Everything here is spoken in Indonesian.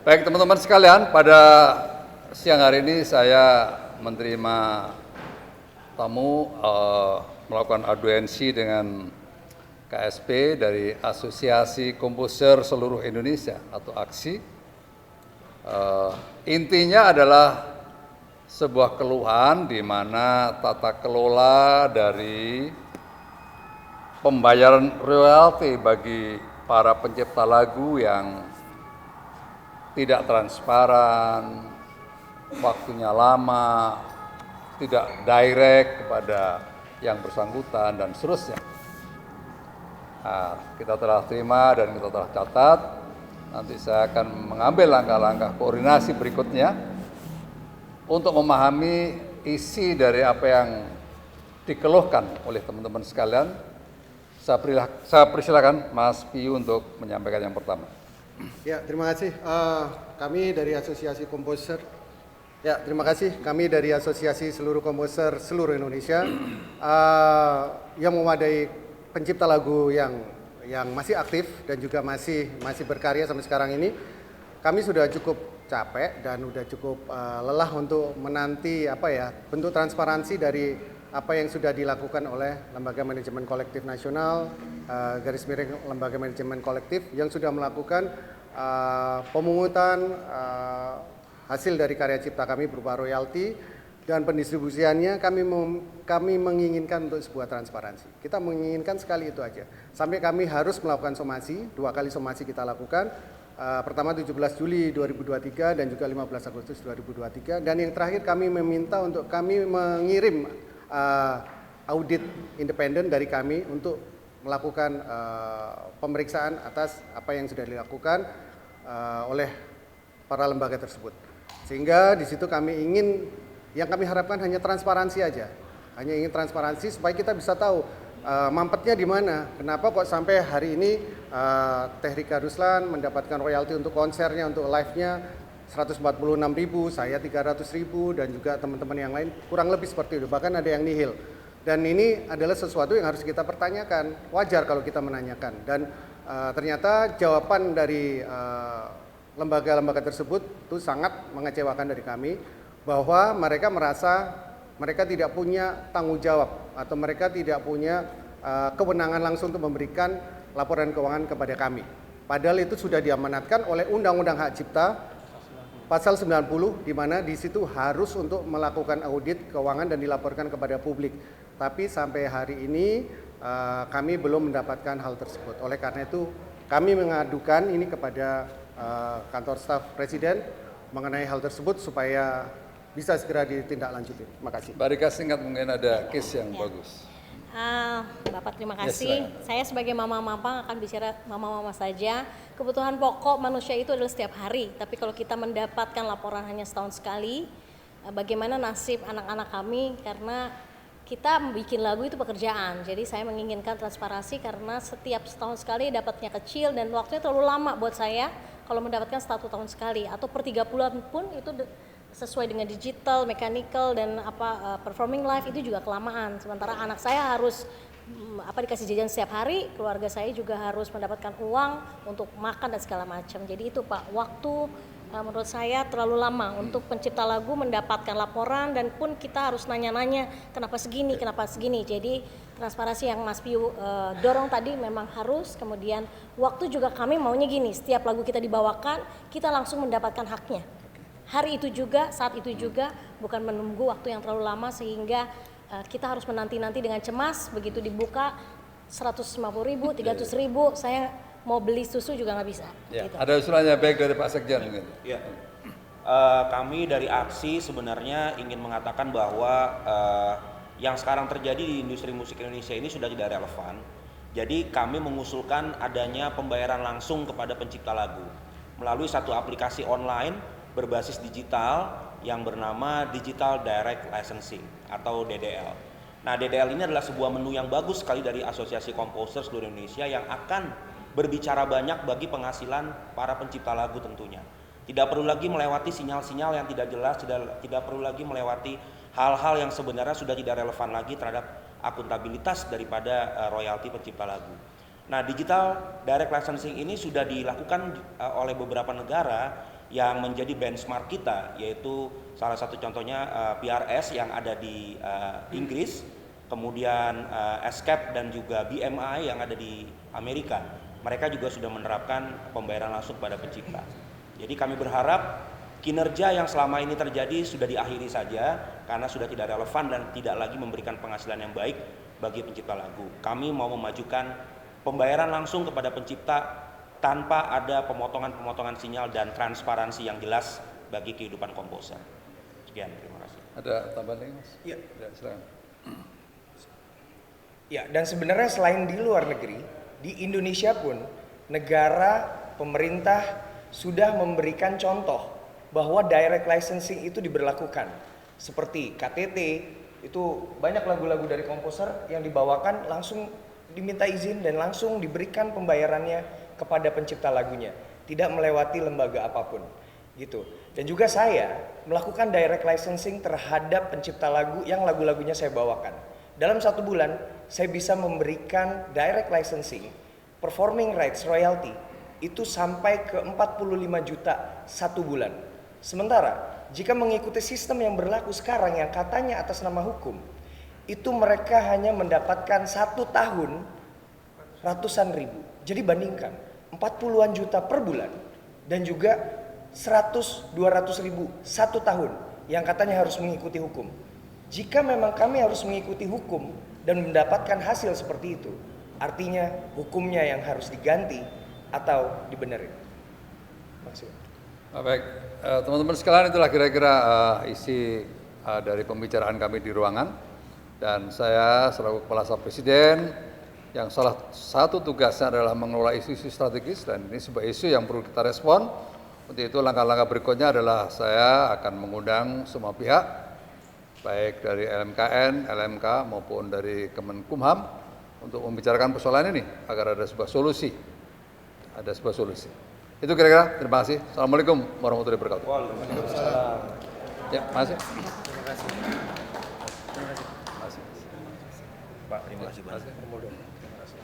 Baik teman-teman sekalian, pada siang hari ini saya menerima tamu melakukan audiensi dengan KSP dari Asosiasi Komposer Seluruh Indonesia atau AKSI. Intinya adalah sebuah keluhan di mana tata kelola dari pembayaran royalti bagi para pencipta lagu yang tidak transparan, waktunya lama, tidak direct kepada yang bersangkutan dan seterusnya. Nah, kita telah terima dan kita telah catat. Nanti saya akan mengambil langkah-langkah koordinasi berikutnya untuk memahami isi dari apa yang dikeluhkan oleh teman-teman sekalian. Saya persilakan Mas Piyu untuk menyampaikan yang pertama. Ya, terima kasih. Kami dari Asosiasi Komposer. Ya, terima kasih. Kami dari Asosiasi Seluruh Komposer Seluruh Indonesia yang mewadai pencipta lagu yang masih aktif dan juga masih berkarya sampai sekarang ini. Kami sudah cukup capek dan sudah cukup lelah untuk menanti bentuk transparansi dari apa yang sudah dilakukan oleh Lembaga Manajemen Kolektif Nasional, garis miring Lembaga Manajemen Kolektif yang sudah melakukan pemungutan hasil dari karya cipta kami berupa royalti dan pendistribusiannya. Kami menginginkan untuk sebuah transparansi. Kita menginginkan sekali itu aja. Sampai kami harus melakukan somasi, 2 kali somasi kita lakukan. Pertama 17 Juli 2023 dan juga 15 Agustus 2023. Dan yang terakhir kami meminta untuk kami mengirim audit independen dari kami untuk melakukan pemeriksaan atas apa yang sudah dilakukan oleh para lembaga tersebut. Sehingga di situ yang kami harapkan hanya transparansi aja. Hanya ingin transparansi supaya kita bisa tahu mampetnya di mana. Kenapa kok sampai hari ini Teh Rika Ruslan mendapatkan royalti untuk konsernya, untuk live-nya 146.000, saya 300.000 dan juga teman-teman yang lain kurang lebih seperti itu, bahkan ada yang nihil. Dan ini adalah sesuatu yang harus kita pertanyakan. Wajar kalau kita menanyakan. Dan ternyata jawaban dari lembaga-lembaga tersebut itu sangat mengecewakan dari kami, bahwa mereka merasa mereka tidak punya tanggung jawab atau mereka tidak punya kewenangan langsung untuk memberikan laporan keuangan kepada kami. Padahal itu sudah diamanatkan oleh Undang-Undang Hak Cipta Pasal 90, di mana di situ harus untuk melakukan audit keuangan dan dilaporkan kepada publik. Tapi sampai hari ini kami belum mendapatkan hal tersebut. Oleh karena itu kami mengadukan ini kepada kantor staf Presiden mengenai hal tersebut supaya bisa segera ditindaklanjuti. Terima kasih. Mbak Rika, singkat, mungkin ada case yang bagus. Bapak terima kasih. Saya sebagai mama-mama akan bicara mama-mama saja. Kebutuhan pokok manusia itu adalah setiap hari. Tapi kalau kita mendapatkan laporan hanya setahun sekali, bagaimana nasib anak-anak kami? Karena kita bikin lagu itu pekerjaan. Jadi saya menginginkan transparansi karena setiap setahun sekali dapatnya kecil dan waktunya terlalu lama buat saya kalau mendapatkan 1 tahun sekali atau per 3 bulan pun itu sesuai dengan digital, mechanical dan performing live itu juga kelamaan. Sementara anak saya harus dikasih jajan setiap hari, keluarga saya juga harus mendapatkan uang untuk makan dan segala macam. Jadi itu Pak, waktu menurut saya terlalu lama untuk pencipta lagu mendapatkan laporan dan pun kita harus nanya-nanya kenapa segini. Jadi transparansi yang Mas Piyu dorong tadi memang harus. Kemudian waktu juga kami maunya gini, setiap lagu kita dibawakan kita langsung mendapatkan haknya. Hari itu juga, saat itu juga, bukan menunggu waktu yang terlalu lama sehingga kita harus menanti-nanti dengan cemas. Begitu dibuka 150.000, 300.000, saya mau beli susu juga nggak bisa. Ya, gitu. ada usulannya baik dari Pak Sekjen mungkin. Ya. Kami dari AKSI sebenarnya ingin mengatakan bahwa yang sekarang terjadi di industri musik Indonesia ini sudah tidak relevan. Jadi kami mengusulkan adanya pembayaran langsung kepada pencipta lagu melalui satu aplikasi online berbasis digital yang bernama Digital Direct Licensing atau DDL. Nah, DDL ini adalah sebuah menu yang bagus sekali dari Asosiasi Komposer Seluruh Indonesia yang akan berbicara banyak bagi penghasilan para pencipta lagu tentunya. Tidak perlu lagi melewati sinyal-sinyal yang tidak jelas, tidak perlu lagi melewati hal-hal yang sebenarnya sudah tidak relevan lagi terhadap akuntabilitas daripada royalti pencipta lagu. Nah, Digital Direct Licensing ini sudah dilakukan oleh beberapa negara yang menjadi benchmark kita, yaitu salah satu contohnya PRS yang ada di Inggris, kemudian ESCAP dan juga BMI yang ada di Amerika. Mereka juga sudah menerapkan pembayaran langsung pada pencipta. Jadi kami berharap kinerja yang selama ini terjadi sudah diakhiri saja karena sudah tidak relevan dan tidak lagi memberikan penghasilan yang baik bagi pencipta lagu. Kami mau memajukan pembayaran langsung kepada pencipta tanpa ada pemotongan-pemotongan sinyal dan transparansi yang jelas bagi kehidupan komposer. Sekian, terima kasih. Ada tambahan lagi, Mas? Iya. Ya, silakan. Ya, dan sebenarnya selain di luar negeri, di Indonesia pun negara, pemerintah sudah memberikan contoh bahwa direct licensing itu diberlakukan. Seperti KTT, itu banyak lagu-lagu dari komposer yang dibawakan langsung diminta izin dan langsung diberikan pembayarannya kepada pencipta lagunya, tidak melewati lembaga apapun gitu. Dan juga saya melakukan direct licensing terhadap pencipta lagu yang lagu-lagunya saya bawakan. Dalam 1 bulan saya bisa memberikan direct licensing, performing rights, royalty itu sampai ke 45 juta 1 bulan. Sementara jika mengikuti sistem yang berlaku sekarang yang katanya atas nama hukum, itu mereka hanya mendapatkan 1 tahun ratusan ribu. Jadi bandingkan 40-an juta per bulan dan juga 100-200 ribu 1 tahun yang katanya harus mengikuti hukum. Jika memang kami harus mengikuti hukum dan mendapatkan hasil seperti itu, artinya hukumnya yang harus diganti atau dibenerin. Maksud. Baik, teman-teman sekalian, itulah kira-kira isi dari pembicaraan kami di ruangan. Dan saya selaku Kepala Staf Presiden yang salah satu tugasnya adalah mengelola isu-isu strategis, dan ini sebuah isu yang perlu kita respon. Untuk itu langkah-langkah berikutnya adalah saya akan mengundang semua pihak, baik dari LMKN, LMK maupun dari Kemenkumham untuk membicarakan persoalan ini agar ada sebuah solusi. Ada sebuah solusi. Itu kira-kira. Terima kasih. Assalamualaikum warahmatullahi wabarakatuh. Waalaikumsalam. Ya, makasih. Terima kasih. Pak, terima kasih banyak. Terima kasih.